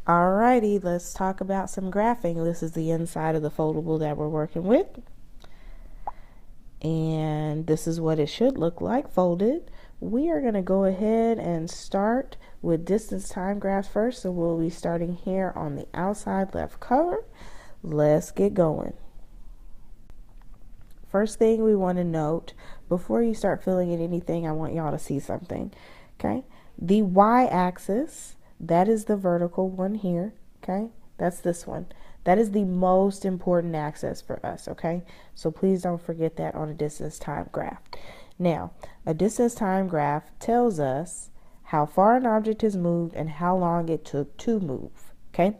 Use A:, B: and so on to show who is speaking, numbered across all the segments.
A: Alrighty, let's talk about some graphing. This is the inside of the foldable that we're working with. And this is what it should look like folded. We are going to go ahead and start with distance time graphs first. So we'll be starting here on the outside left cover. Let's get going. First thing we want to note, before you start filling in anything, I want y'all to see something. Okay, the y-axis, that is the vertical one here. Okay, that's this one. That is the most important axis for us. Okay, so please don't forget that on a distance time graph. Now, a distance time graph tells us how far an object has moved and how long it took to move. Okay,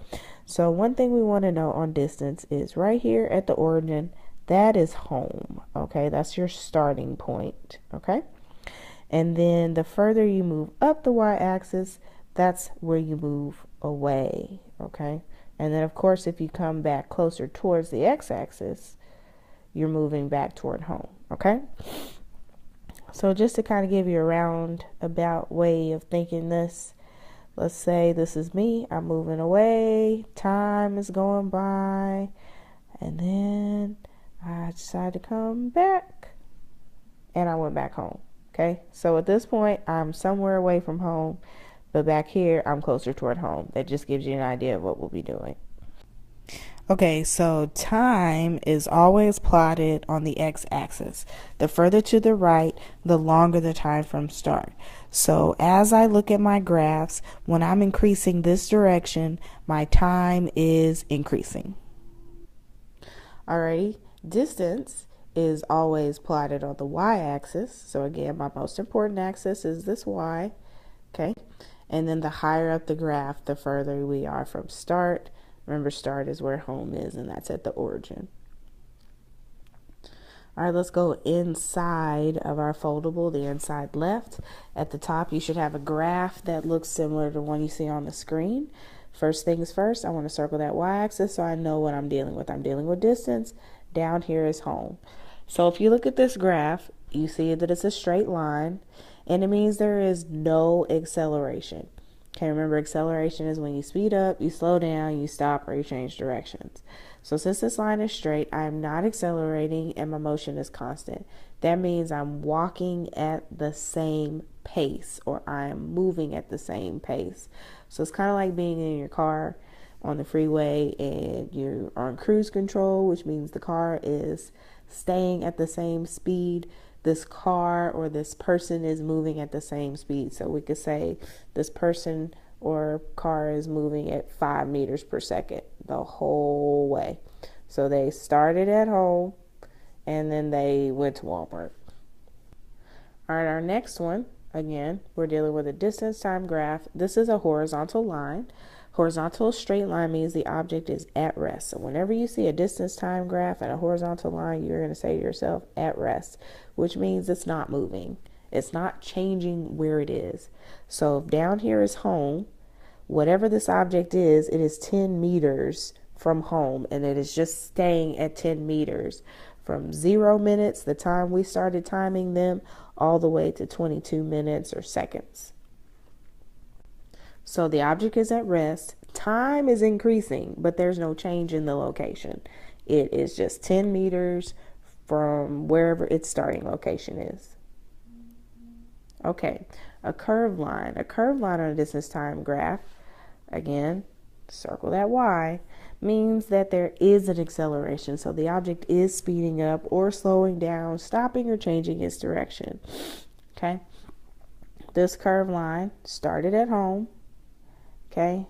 A: so one thing we want to know on distance is right here at the origin, that is home. Okay, that's your starting point. Okay, and then the further you move up the y-axis, that's where you move away. Okay, and then of course if you come back closer towards the x-axis, you're moving back toward home. Okay, so just to kind of give you a roundabout way of thinking this, let's say this is me, I'm moving away, time is going by, and then I decided to come back and I went back home. Okay, so at this point I'm somewhere away from home, but back here I'm closer toward home. That just gives you an idea of what we'll be doing. Okay, so time is always plotted on the x-axis. The further to the right, the longer the time from start. So as I look at my graphs, when I'm increasing this direction, my time is increasing. Alrighty, distance is always plotted on the y-axis. So again, my most important axis is this y. Okay, and then the higher up the graph, the further we are from start. Remember, start is where home is, and that's at the origin. All right, let's go inside of our foldable, the inside left. At the top, you should have a graph that looks similar to the one you see on the screen. First things first, I want to circle that y-axis so I know what I'm dealing with. I'm dealing with distance. Down here is home. So if you look at this graph, you see that it's a straight line, and it means there is no acceleration. Okay, remember, acceleration is when you speed up, you slow down, you stop, or you change directions. So since this line is straight, I'm not accelerating and my motion is constant. That means I'm walking at the same pace, or I'm moving at the same pace. So it's kind of like being in your car on the freeway and you're on cruise control, which means the car is staying at the same speed. This car or this person is moving at the same speed. So we could say this person or car is moving at 5 meters per second the whole way. So they started at home and then they went to Walmart. All right, our next one, again, we're dealing with a distance time graph. This is a horizontal line. Horizontal straight line means the object is at rest. So whenever you see a distance time graph and a horizontal line, you're going to say to yourself, at rest, which means it's not moving. It's not changing where it is. So if down here is home, whatever this object is, it is 10 meters from home, and it is just staying at 10 meters from 0 minutes, the time we started timing them, all the way to 22 minutes or seconds. So the object is at rest, time is increasing, but there's no change in the location. It is just 10 meters from wherever its starting location is. Okay, a curved line. A curved line on a distance time graph, again, circle that y, means that there is an acceleration. So the object is speeding up or slowing down, stopping or changing its direction. Okay, this curved line started at home. Okay,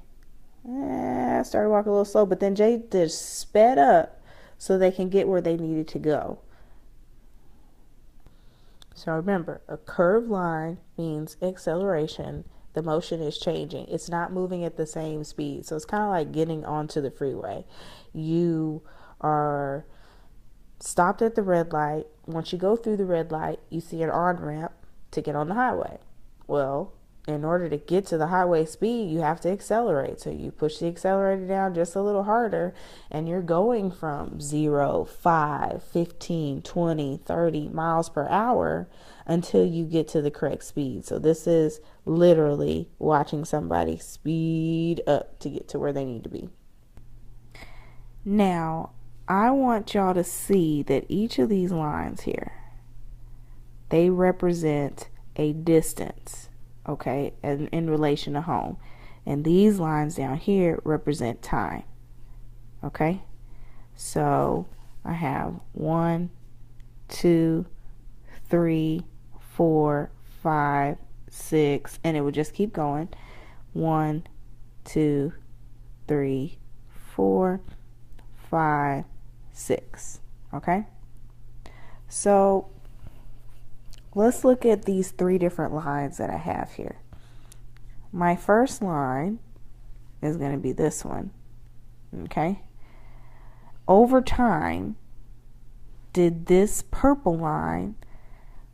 A: I started walking a little slow, but then Jay just sped up so they can get where they needed to go. So remember, a curved line means acceleration. The motion is changing. It's not moving at the same speed. So it's kind of like getting onto the freeway. You are stopped at the red light. Once you go through the red light, you see an on-ramp to get on the highway. Well, in order to get to the highway speed, you have to accelerate. So you push the accelerator down just a little harder, and you're going from 0, 5, 15, 20, 30 miles per hour until you get to the correct speed. So this is literally watching somebody speed up to get to where they need to be. Now, I want y'all to see that each of these lines here, they represent a distance, okay, in relation to home. And these lines down here represent time, okay? So I have 1, 2, 3, 4, 5, 6, and it would just keep going. 1, 2, 3, 4, 5, 6, okay? So let's look at these 3 different lines that I have here. My first line is going to be this one, okay? Over time, did this purple line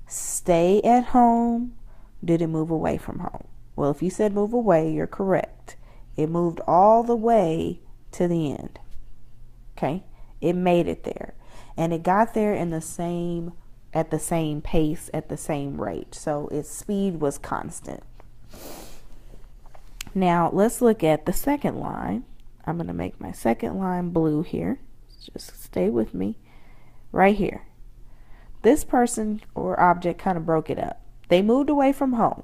A: stay at home? Did it move away from home? Well, if you said move away, you're correct. It moved all the way to the end, okay? It made it there, and it got there at the same pace, at the same rate. So its speed was constant. Now let's look at the second line. I'm going to make my second line blue here. Just stay with me right here. This person or object kind of broke it up. They moved away from home.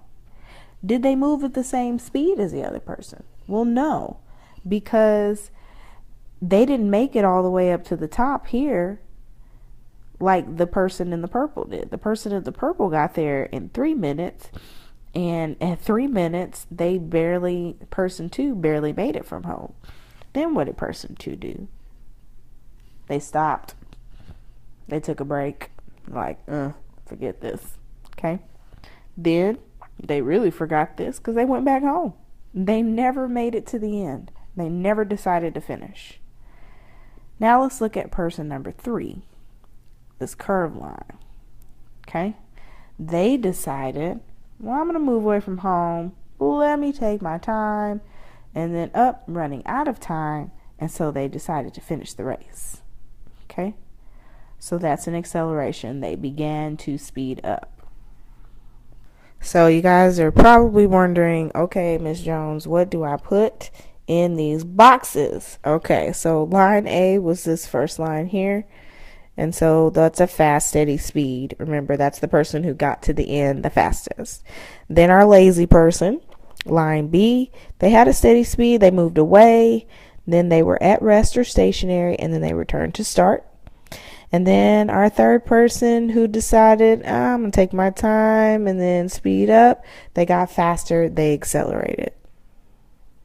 A: Did they move at the same speed as the other person? Well, no, because they didn't make it all the way up to the top here like the person in the purple did. The person in the purple got there in 3 minutes, and at 3 minutes, person 2 barely made it from home. Then what did person 2 do? They stopped. They took a break. Like, forget this, okay? Then they really forgot this because they went back home. They never made it to the end. They never decided to finish. Now let's look at person number 3. This curved line, okay? They decided, well, I'm going to move away from home. Let me take my time, and then running out of time, and so they decided to finish the race, okay? So that's an acceleration. They began to speed up. So you guys are probably wondering, okay, Ms. Jones, what do I put in these boxes? Okay, so line A was this first line here. And so that's a fast, steady speed. Remember, that's the person who got to the end the fastest. Then our lazy person, line B, they had a steady speed. They moved away. Then they were at rest or stationary, and then they returned to start. And then our third person who decided, I'm going to take my time and then speed up. They got faster. They accelerated.